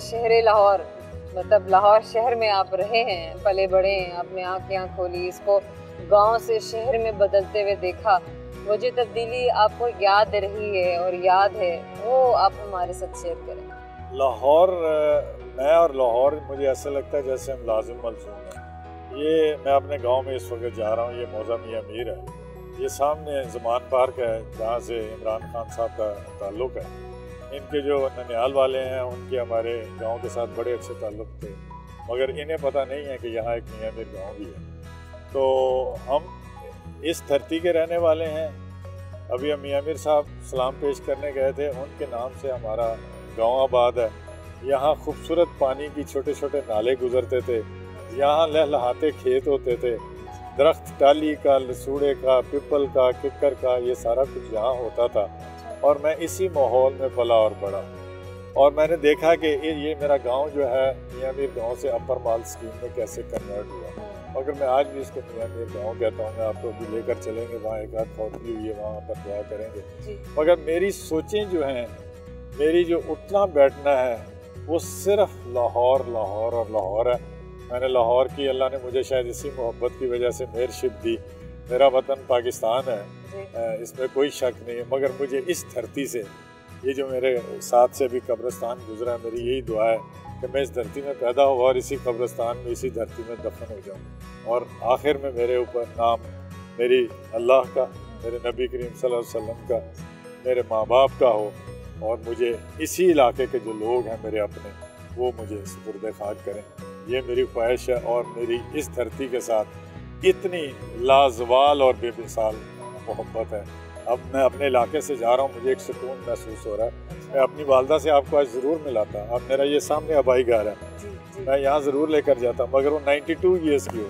शहर लाहौर, मतलब लाहौर शहर में आप रहे हैं, पले बड़े हैं, आपने आँखें खोली, इसको गांव से शहर में बदलते हुए देखा, वो जो तब्दीली आपको याद रही है और याद है वो आप हमारे साथ शेयर करें। लाहौर, मैं और लाहौर मुझे ऐसा लगता है जैसे हम लाजिम मलजूम हैं। ये मैं अपने गांव में इस वक्त जा रहा हूँ, ये मौजा मियां मीर है, ये सामने ज़मान पार्क है जहाँ से इमरान खान साहब का ताल्लुक़ है। इनके जो ननिहाल वाले हैं उनके हमारे गांव के साथ बड़े अच्छे ताल्लुक़ थे, मगर इन्हें पता नहीं है कि यहाँ एक मियां मीर गाँव भी है। तो हम इस धरती के रहने वाले हैं। अभी हम मियां मीर साहब सलाम पेश करने गए थे, उनके नाम से हमारा गांव आबाद है। यहाँ खूबसूरत पानी की छोटे छोटे नाले गुजरते थे, यहाँ लहलहाते खेत होते थे, दरख्त टाली का, लसूड़े का, पिपल का, किक्कर का, ये सारा कुछ यहाँ होता था। और मैं इसी माहौल में पला और बड़ा, और मैंने देखा कि ये मेरा गांव जो है मियां मीर गांव से अपर माल स्कीम में कैसे कन्वर्ट हुआ। मगर मैं आज भी इसको मियां मीर गांव कहता हूँ। मैं आपको भी लेकर चलेंगे, वहाँ एक आध फौतगी हुई है, वहाँ पर दुआ करेंगे। मगर मेरी सोचें जो हैं, मेरी जो उठना बैठना है वो सिर्फ लाहौर लाहौर और लाहौर है। मैंने लाहौर की, अल्लाह ने मुझे शायद इसी मोहब्बत की वजह से मेहरशिप दी। मेरा वतन पाकिस्तान है, इसमें कोई शक नहीं है, मगर मुझे इस धरती से, ये जो मेरे साथ से भी कब्रिस्तान गुजरा है, मेरी यही दुआ है कि मैं इस धरती में पैदा हुआ और इसी कब्रिस्तान में, इसी धरती में दफन हो जाऊँ, और आखिर में मेरे ऊपर नाम मेरी अल्लाह का, मेरे नबी करीम सल्लल्लाहु अलैहि वसल्लम का, मेरे माँ बाप का हो, और मुझे इसी इलाके के जो लोग हैं मेरे अपने, वो मुझे सुपुर्द खाक करें। ये मेरी ख्वाहिश है, और मेरी इस धरती के साथ इतनी लाजवाल और बेमिसाल मोहब्बत है। अब मैं अपने इलाके से जा रहा हूँ, मुझे एक सुकून महसूस हो रहा है। मैं अपनी वालदा से आपको आज ज़रूर मिलाता। अब मेरा ये सामने आबाई घर है, मैं यहाँ ज़रूर लेकर जाता, मगर वो 92 ईयर्स की हो।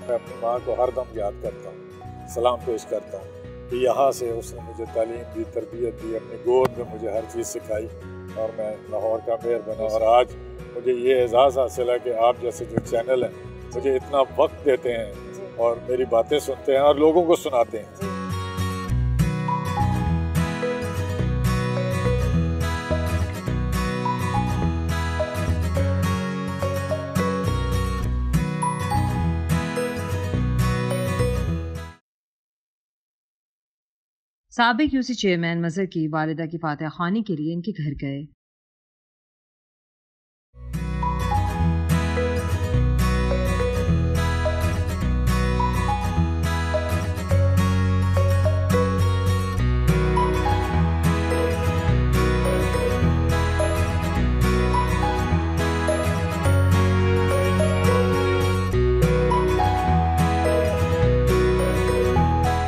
मैं अपनी माँ को हर दम याद करता हूँ, सलाम पेश करता हूँ कि यहाँ से उसने मुझे तालीम दी, तरबियत दी, अपनी गोद में मुझे हर चीज़ सिखाई, और मैं लाहौर का मेयर बना। और आज मुझे ये एजाज़ हासिल है कि आप जैसे जो चैनल हैं मुझे इतना वक्त देते हैं और मेरी बातें सुनते हैं और लोगों को सुनाते हैं। साबिक यूसी चेयरमैन मजहर की वालिदा की फातिहा खानी के लिए इनके घर गए।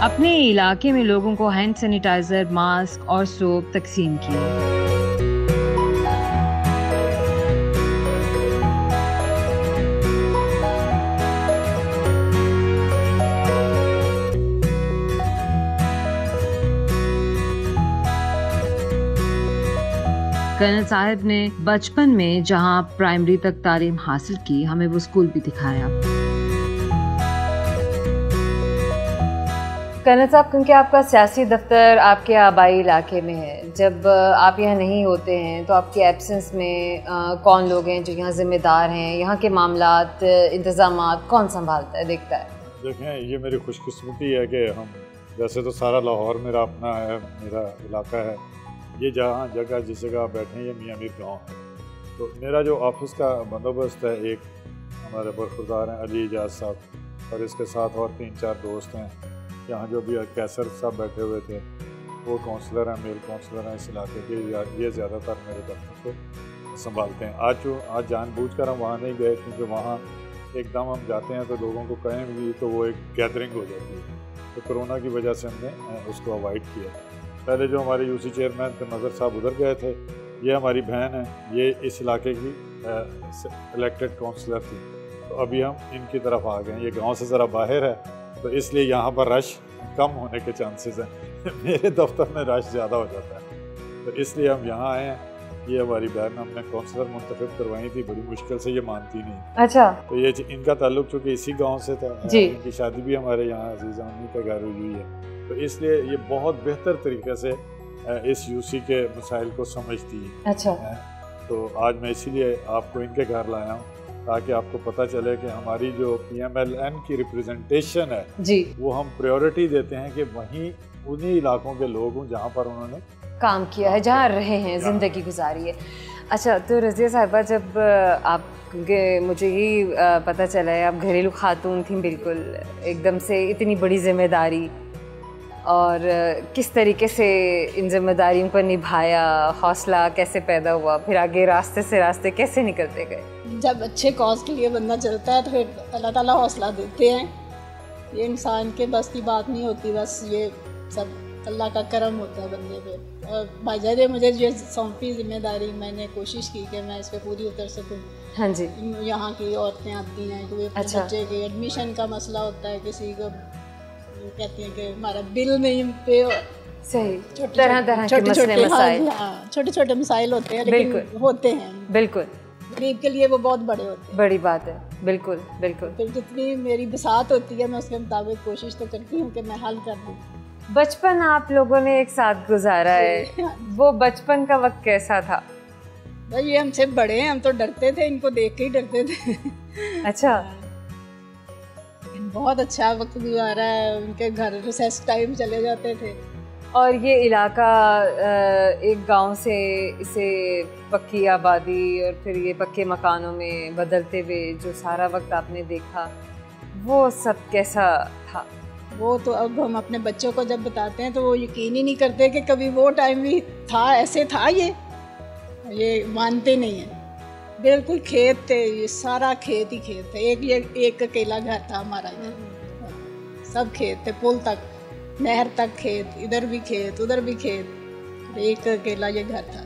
अपने इलाके में लोगों को हैंड सैनिटाइजर, मास्क और सोप तकसीम किए। कर्नल साहब ने बचपन में जहां प्राइमरी तक तालीम हासिल की, हमें वो स्कूल भी दिखाया। कर्नल साहब, क्योंकि आपका सियासी दफ्तर आपके आबाई इलाके में है, जब आप यहाँ नहीं होते हैं तो आपके एब्सेंस में कौन लोग हैं जो यहाँ ज़िम्मेदार हैं, यहाँ के मामलात, इंतज़ामात कौन संभालता है, देखता है? देखें, ये मेरी खुशकिस्मती है कि हम, वैसे तो सारा लाहौर मेरा अपना है, मेरा इलाका है, ये जहाँ जगह जिस जगह बैठे हैं ये मियाँ मीर गाँव है। तो मेरा जो ऑफिस का बंदोबस्त है, एक हमारे बरखुरदार हैं अली एजाज साहब और इसके साथ और 3-4 दोस्त हैं। यहाँ जो भी कैसर साहब बैठे हुए थे वो काउंसलर हैं, मेल काउंसलर हैं इस इलाके के, ये ज़्यादातर मेरे दफ्तर को संभालते हैं। आज जानबूझकर हम वहाँ नहीं गए क्योंकि वहाँ एकदम हम जाते हैं तो लोगों को कहें भी तो वो एक गैदरिंग हो जाती है, तो कोरोना की वजह से हमने उसको अवॉइड किया। पहले जो हमारे यूसी चेयरमैन थे मज़र साहब उधर गए थे, ये हमारी बहन है, ये इस इलाके की इलेक्टेड काउंसलर थी, तो अभी हम इनकी तरफ आ गए। ये गांव से ज़रा बाहर है तो इसलिए यहाँ पर रश कम होने के चांसेस हैं। मेरे दफ्तर में रश ज़्यादा हो जाता है, तो इसलिए हम यहाँ आए हैं। ये हमारी बहन, हमने काउंसलर मुंतखब करवाई थी, बड़ी मुश्किल से, ये मानती नहीं। अच्छा। तो ये इनका ताल्लुक चूँकि इसी गाँव से था, इनकी शादी भी हमारे यहाँ अजीज़ा अम्मी के घर हुई है, तो इसलिए ये बहुत बेहतर तरीके से इस यूसी के मसाइल को समझती है। अच्छा। तो आज मैं इसीलिए आपको इनके घर लाया हूँ ताकि आपको पता चले कि हमारी जो PMLN की रिप्रेजेंटेशन है जी, वो हम प्रायोरिटी देते हैं कि वहीं उन्हीं इलाकों के लोग हों जहाँ पर उन्होंने काम किया है, जहाँ रहे हैं, ज़िंदगी गुजारी है। अच्छा, तो रज़िया साहिबा, जब आप, क्योंकि मुझे ही पता चला है आप घरेलू खातून थी, बिल्कुल एकदम से इतनी बड़ी जिम्मेदारी, और किस तरीके से इन जिम्मेदारियों को निभाया, हौसला कैसे पैदा हुआ, फिर आगे रास्ते से रास्ते कैसे निकलते गए? जब अच्छे कॉज के लिए बंदा चलता है तो फिर अल्लाह ताला हौसला देते हैं। ये इंसान के बस की बात नहीं होती, बस ये सब अल्लाह का करम होता है बंदे पे। और भाईजान ने मुझे जो सौंपी जिम्मेदारी, मैंने कोशिश की कि मैं इस पर पूरी उतर सकूँ। हाँ जी। यहाँ की औरतें आती हैं, कोई अपने बच्चे के एडमिशन का मसला होता है, किसी को कहती हैं कि हमारा बिल नहीं पे, सही, तरह के मसले मसाइल, छोटे छोटे मसाइल होते हैं, लेकिन होते हैं, बिल्कुल गरीब के लिए वो बहुत बड़े होते हैं। बड़ी बात है, बिल्कुल बिल्कुल। फिर जितनी मेरी बसात होती है मैं उसके मुताबिक कोशिश तो करती हूँ कि मैं हल कर दूँ। बचपन आप लोगों ने एक साथ गुजारा है, वो बचपन का वक्त कैसा था? भाई ये हमसे बड़े हैं, हम तो डरते थे, इनको देख के ही डरते थे। अच्छा। बहुत अच्छा वक्त गुजारा है, उनके घर रिसेस टाइम चले जाते थे। और ये इलाका एक गांव से इसे पक्की आबादी और फिर ये पक्के मकानों में बदलते हुए जो सारा वक्त आपने देखा, वो सब कैसा था? वो तो अब हम अपने बच्चों को जब बताते हैं तो वो यकीन ही नहीं करते कि कभी वो टाइम भी था, ऐसे था, ये मानते नहीं हैं। बिल्कुल खेत थे, ये सारा खेत ही खेत थे। एक अकेला घर था हमारा, इधर सब खेत थे, पुल तक, नहर तक खेत, इधर भी खेत उधर भी खेत, एक अकेला ये घर था।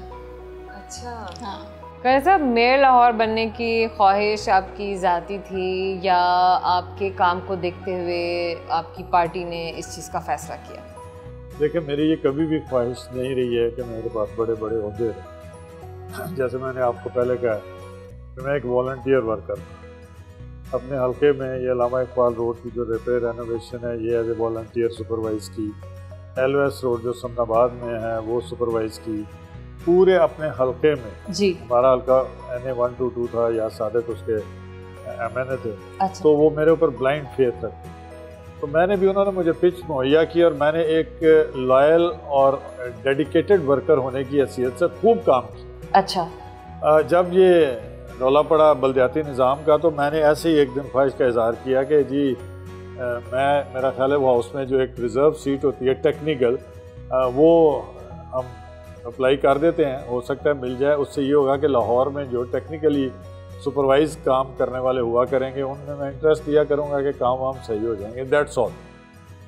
अच्छा। हाँ। कर्नल साहब, मेयर लाहौर बनने की ख्वाहिश आपकी ज़ाती थी या आपके काम को देखते हुए आपकी पार्टी ने इस चीज़ का फैसला किया? देखिए, मेरी ये कभी भी ख्वाहिश नहीं रही है कि मेरे पास बड़े बड़े ओहदे हैं। जैसे मैंने आपको पहले कहा कि मैं एक वॉलंटियर वर्कर हूँ अपने हल्के में। ये अल्लामा इकबाल रोड की जो रिपेयर रेनोवेशन है ये एज ए वॉलंटियर सुपरवाइज़ की। LOS रोड जो समनाबाद में है वो सुपरवाइज़ की। पूरे अपने हल्के में जी, हमारा हल्का NA 122 था या सादिक उसके MNA थे। अच्छा। तो वो मेरे ऊपर ब्लाइंड फेथ रखते, तो मैंने भी, उन्होंने मुझे पिच मुहैया की और मैंने एक लॉयल और डेडिकेटेड वर्कर होने की हैसियत से खूब काम किया। अच्छा। जब ये रौला पड़ा बल्दियाती निज़ाम का तो मैंने ऐसे ही एक दिन ख्वाहिश का इजहार किया कि जी मेरा ख्याल है वो हाउस में जो एक रिज़र्व सीट होती है टेक्निकल, वो हम अप्लाई कर देते हैं, हो सकता है मिल जाए। उससे ये होगा कि लाहौर में जो टेक्निकली सुपरवाइज काम करने वाले हुआ करेंगे उनमें मैं इंटरेस्ट दिया करूँगा कि काम वाम सही हो जाएंगे। That's all.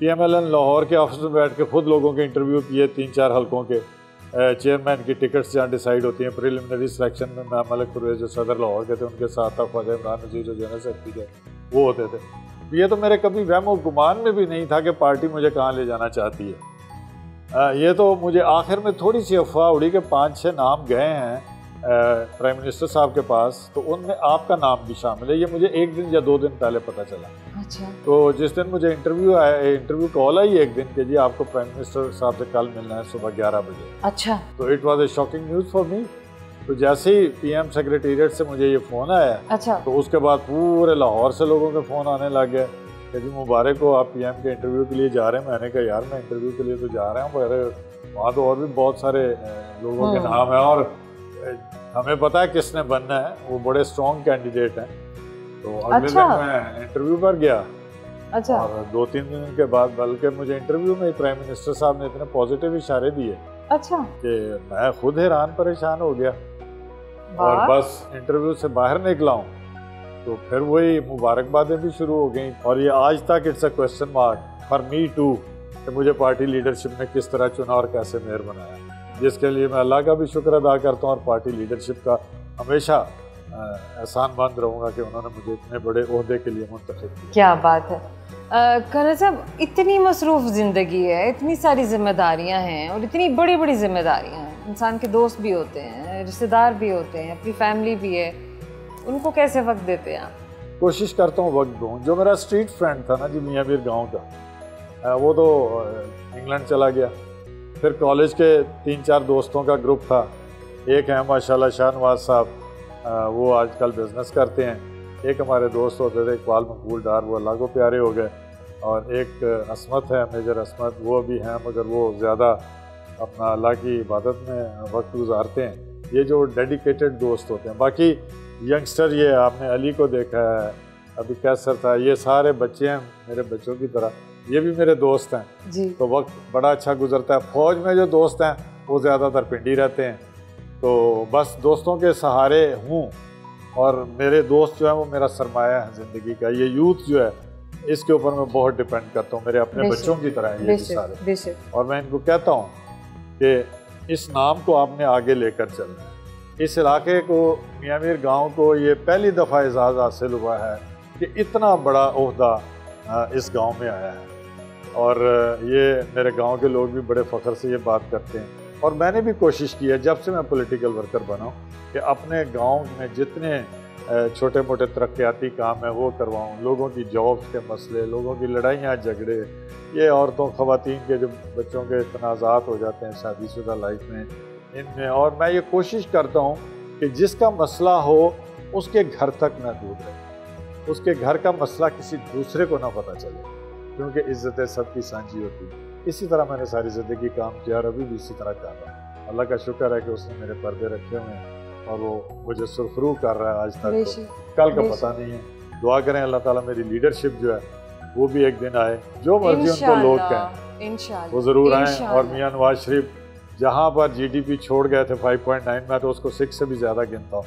PMLN लाहौर के ऑफिस में बैठ के खुद लोगों के इंटरव्यू किए 3-4 हलकों के। चेयरमैन की टिकट्स जहाँ डिसाइड होती हैं, प्रिलिमिनरी सिलेक्शन में मैं मलिक परवेज़ जो सदर लाहौर के थे उनके साथ था, ख्वाजा इमरान नज़ीर जो जनरल सेक्रेटरी थे वो होते थे। ये तो मेरे कभी वहम गुमान में भी नहीं था कि पार्टी मुझे कहाँ ले जाना चाहती है। ये तो मुझे आखिर में थोड़ी सी अफवाह उड़ी कि 5-6 नाम गए हैं प्राइम मिनिस्टर साहब के पास, तो उनमें आपका नाम भी शामिल है। ये मुझे 1 दिन या 2 दिन पहले पता चला। अच्छा। तो जिस दिन मुझे इंटरव्यू कॉल आई एक दिन कि जी आपको प्राइम मिनिस्टर साहब से कल मिलना है सुबह 11 बजे। अच्छा। तो it was a shocking news for me. तो जैसे ही PM सेक्रेटेरिएट से मुझे ये फ़ोन आया, अच्छा, तो उसके बाद पूरे लाहौर से लोगों के फ़ोन आने लग गए कि जी मुबारक हो आप PM के इंटरव्यू के लिए जा रहे हैं। मैंने कहा यार मैं इंटरव्यू के लिए तो जा रहा हूँ, पर वहाँ तो और भी बहुत सारे लोगों के नाम हैं और हमें पता है किसने बनना है, वो बड़े स्ट्रॉन्ग कैंडिडेट हैं। तो अगले दिन मैं इंटरव्यू पर गया। अच्छा। और 2-3 दिन के बाद, बल्कि मुझे इंटरव्यू में प्राइम मिनिस्टर साहब ने इतने पॉजिटिव इशारे दिए, अच्छा, कि मैं खुद हैरान परेशान हो गया। और बस इंटरव्यू से बाहर निकला हूँ तो फिर वही मुबारकबादें भी शुरू हो गई। और ये आज तक it's a question mark for me too कि मुझे पार्टी लीडरशिप ने किस तरह चुना और कैसे मेयर बनाया, जिसके लिए मैं अल्लाह का भी शुक्र अदा करता हूँ और पार्टी लीडरशिप का हमेशा एहसानमंद रहूँगा कि उन्होंने मुझे इतने बड़े ओहदे के लिए मुंतखब किया। क्या बात है कर्नल साहब, इतनी मसरूफ़ ज़िंदगी है, इतनी सारी जिम्मेदारियाँ हैं और इतनी बड़ी बड़ी जिम्मेदारियाँ हैं। इंसान के दोस्त भी होते हैं, रिश्तेदार भी होते हैं, अपनी फैमिली भी है, उनको कैसे वक्त देते हैं आप? कोशिश करता हूँ वक्त दूँ। जो मेरा स्ट्रीट फ्रेंड था ना जी मियाँ मीर गाँव का, वो तो इंग्लैंड चला गया। फिर कॉलेज के 3-4 दोस्तों का ग्रुप था। एक है माशाल्लाह शाहनवाज साहब, वो आजकल बिज़नेस करते हैं। एक हमारे दोस्त होते थे इकबाल मकबूल डार, वो अल्लाह को प्यारे हो गए। और एक असमत है, मेजर असमत, वो भी हैं मगर वो ज़्यादा अपना अल्लाह की इबादत में वक्त गुजारते हैं। ये जो डेडिकेटेड दोस्त होते हैं। बाकी यंगस्टर, ये आपने अली को देखा है, अभी कैसर था, ये सारे बच्चे हैं मेरे बच्चों की तरह, ये भी मेरे दोस्त हैं जी। तो वक्त बड़ा अच्छा गुजरता है। फ़ौज में जो दोस्त हैं वो ज़्यादातर पिंडी रहते हैं, तो बस दोस्तों के सहारे हूँ। और मेरे दोस्त जो हैं वो मेरा सरमाया है ज़िंदगी का। ये यूथ जो है इसके ऊपर मैं बहुत डिपेंड करता हूँ, मेरे अपने बच्चों की तरह हैं ये सारे। और मैं इनको कहता हूँ कि इस नाम को आपने आगे लेकर चलना है। इस इलाके को, मियाँ मीर गाँव को, ये पहली दफ़ा एजाज़ हासिल हुआ है कि इतना बड़ा ओहदा इस गाँव में आया है। और ये मेरे गांव के लोग भी बड़े फ़ख्र से ये बात करते हैं। और मैंने भी कोशिश की है जब से मैं पॉलिटिकल वर्कर बना हूँ कि अपने गांव में जितने छोटे मोटे तरक्याती काम है वो करवाऊँ। लोगों की जॉब्स के मसले, लोगों की लड़ाइयाँ झगड़े, ये औरतों ख़वातीन के जो बच्चों के तनाज़ात हो जाते हैं शादीशुदा लाइफ में, इनमें। और मैं ये कोशिश करता हूँ कि जिसका मसला हो उसके घर तक महदूद रहे, उसके घर का मसला किसी दूसरे को ना पता चले, क्योंकि इज़्ज़त सबकी सांझी होती है। इसी तरह मैंने सारी ज़िंदगी काम किया और अभी भी इसी तरह कर रहा हूँ। अल्लाह का शुक्र है कि उसने मेरे पर्दे रखे हुए हैं और वो मुझे सुरखरू कर रहा है आज तक। तो कल का पता नहीं है। दुआ करें अल्लाह ताला मेरी लीडरशिप जो है वो भी एक दिन आए, जो मर्जी उनको लोग कहें वो ज़रूर आएँ। और मियाँ नवाज शरीफ जहाँ पर GDP छोड़ गए थे 5.9, मैं तो उसको 6 से भी ज़्यादा गिनता हूँ।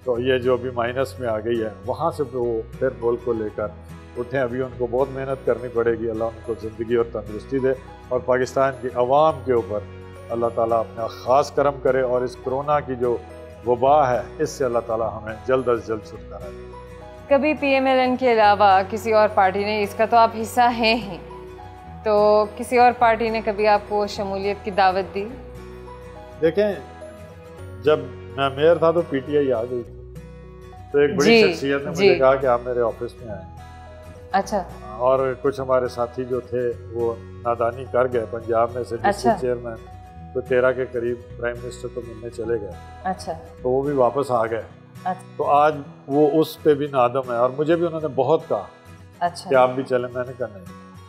तो ये जो अभी माइनस में आ गई है, वहाँ से वो फिर मुल्क को लेकर उठें। अभी उनको बहुत मेहनत करनी पड़ेगी। अल्लाह उनको ज़िंदगी और तंदुरुस्ती दे और पाकिस्तान की आवाम के ऊपर अल्लाह ताला अपना ख़ास करम करे और इस कोरोना की जो वबा है इससे अल्लाह ताला हमें जल्द अज जल्द छुटकारा दे। कभी PMLN के अलावा किसी और पार्टी ने, इसका तो आप हिस्सा हैं ही, तो किसी और पार्टी ने कभी आपको शमूलियत की दावत दी? देखें, जब मैं मेयर था तो PTI आ गई थी, तो एक बड़ी शख्सियत ने मुझे कहा कि आप मेरे ऑफिस में आए। अच्छा। और कुछ हमारे साथी जो थे वो नादानी कर गए, पंजाब में से डिस्ट्रिक्ट चेयरमैन तो 13 के करीब प्राइम मिनिस्टर को मिलने चले गए। अच्छा। तो वो भी वापस आ गए। अच्छा। तो आज वो उस पे भी नादम है और मुझे भी उन्होंने बहुत कहा अच्छा कि आप भी चले। मैंने कहा नहीं।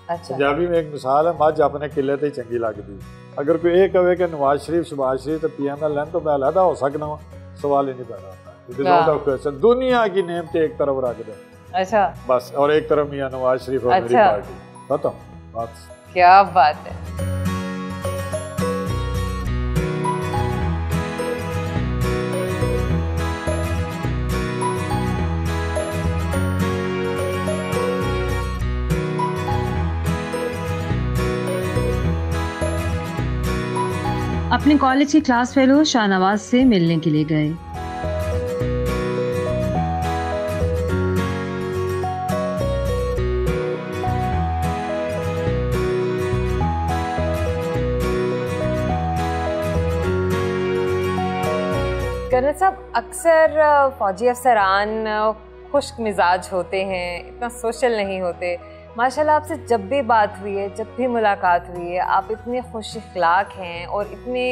अच्छा। पंजाबी में एक मिसाल है, मज अपने किले ते चंगी लगती। अगर कोई एक कहे कि नवाज शरीफ शहबाज शरीफ तो PMLN तो मैं अलहदा हो सकना, सवाल ही नहीं पैदा होता। दुनिया की नेम ते एक तरफ रख दे। अच्छा। बस, और एक तरफ मियां नवाज शरीफ और मेरी पार्टी, खत्म बात। क्या बात है। अपने कॉलेज की क्लास फेलो शाहनवाज से मिलने के लिए गए। कर्नल साहब, अक्सर फौजी अफसरान खुश्क मिजाज होते हैं, इतना सोशल नहीं होते। माशाल्लाह आपसे जब भी बात हुई है, जब भी मुलाकात हुई है, आप इतने खुश अखलाक हैं और इतने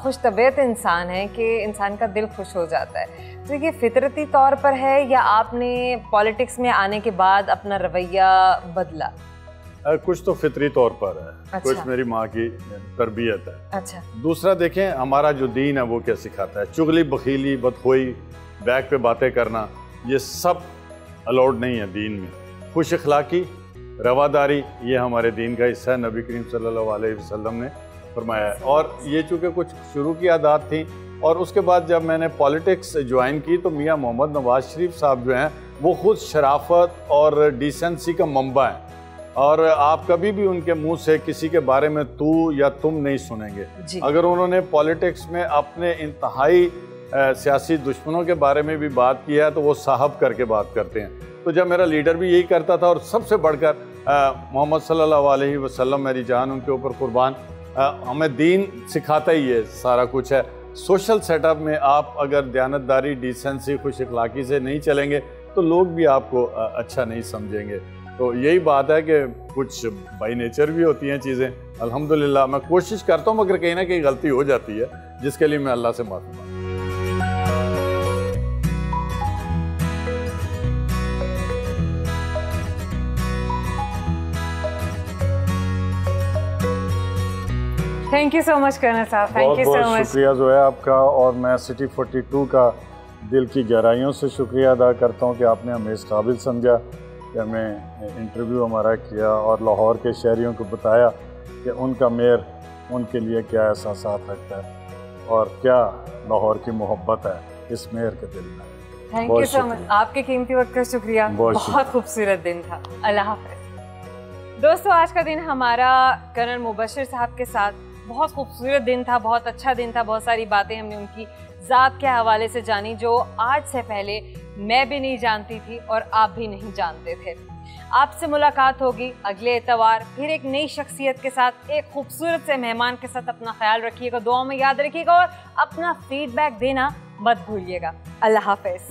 खुश तबीयत इंसान हैं कि इंसान का दिल खुश हो जाता है। तो ये फितरती तौर पर है या आपने पॉलिटिक्स में आने के बाद अपना रवैया बदला? कुछ तो फितरी तौर पर है, अच्छा। कुछ मेरी माँ की तरबियत है। अच्छा। दूसरा देखें, हमारा जो दीन है वो क्या सिखाता है। चुगली, बखीली, बदखोई, बैक पे बातें करना, ये सब अलाउड नहीं है दीन में। खुश अखलाकी, रवादारी, ये हमारे दीन का हिस्सा है, नबी करीम सल्लल्लाहु अलैहि वसल्लम ने फरमाया है। और ये चूँकि कुछ शुरू की आदत थी, और उसके बाद जब मैंने पॉलिटिक्स ज्वाइन की तो मियाँ मोहम्मद नवाज शरीफ साहब जो हैं वो खुद शराफत और डिसेंसी का मंबा है, और आप कभी भी उनके मुंह से किसी के बारे में तू या तुम नहीं सुनेंगे। अगर उन्होंने पॉलिटिक्स में अपने इंतहाई सियासी दुश्मनों के बारे में भी बात किया है तो वो साहब करके बात करते हैं। तो जब मेरा लीडर भी यही करता था, और सबसे बढ़कर मोहम्मद सल्लल्लाहु अलैहि वसल्लम, मेरी जान उनके ऊपर कुर्बान, हमें दीन सिखाता ही ये सारा कुछ है। सोशल सेटअप में आप अगर दयानतदारी, डिसेंसी, खुश अखलाकी से नहीं चलेंगे तो लोग भी आपको अच्छा नहीं समझेंगे। तो यही बात है कि कुछ बाई नेचर भी होती हैं चीज़ें। अल्हम्दुलिल्लाह मैं कोशिश करता हूँ, मगर कहीं ना कहीं गलती हो जाती है, जिसके लिए मैं अल्लाह से माफ़ी मांगता हूँ। Thank you so much colonel साहब, थैंक यू सो मच। बहुत शुक्रिया जोया आपका, और मैं सिटी 42 का दिल की गहराइयों से शुक्रिया अदा करता हूँ कि आपने हमें इस काबिल समझा कि हमें इंटरव्यू हमारा किया और लाहौर के शहरियों को बताया कि उनका मेयर उनके लिए क्या एहसासात रखता है और क्या लाहौर की मोहब्बत है इस मेयर के दिल में। थैंक यू सो मच, आपके कीमती वक्त का शुक्रिया। बहुत खूबसूरत दिन था। अल्लाह हाफ़िज़। दोस्तों, आज का दिन हमारा कर्नल मुबशिर साहब के साथ बहुत खूबसूरत दिन था, बहुत अच्छा दिन था। बहुत सारी बातें हमने उनकी ज़ात के हवाले से जानी जो आज से पहले मैं भी नहीं जानती थी और आप भी नहीं जानते थे। आपसे मुलाकात होगी अगले इतवार फिर एक नई शख्सियत के साथ, एक खूबसूरत से मेहमान के साथ। अपना ख्याल रखिएगा, दुआ में याद रखिएगा और अपना फीडबैक देना मत भूलिएगा। अल्लाह हाफ़िज़।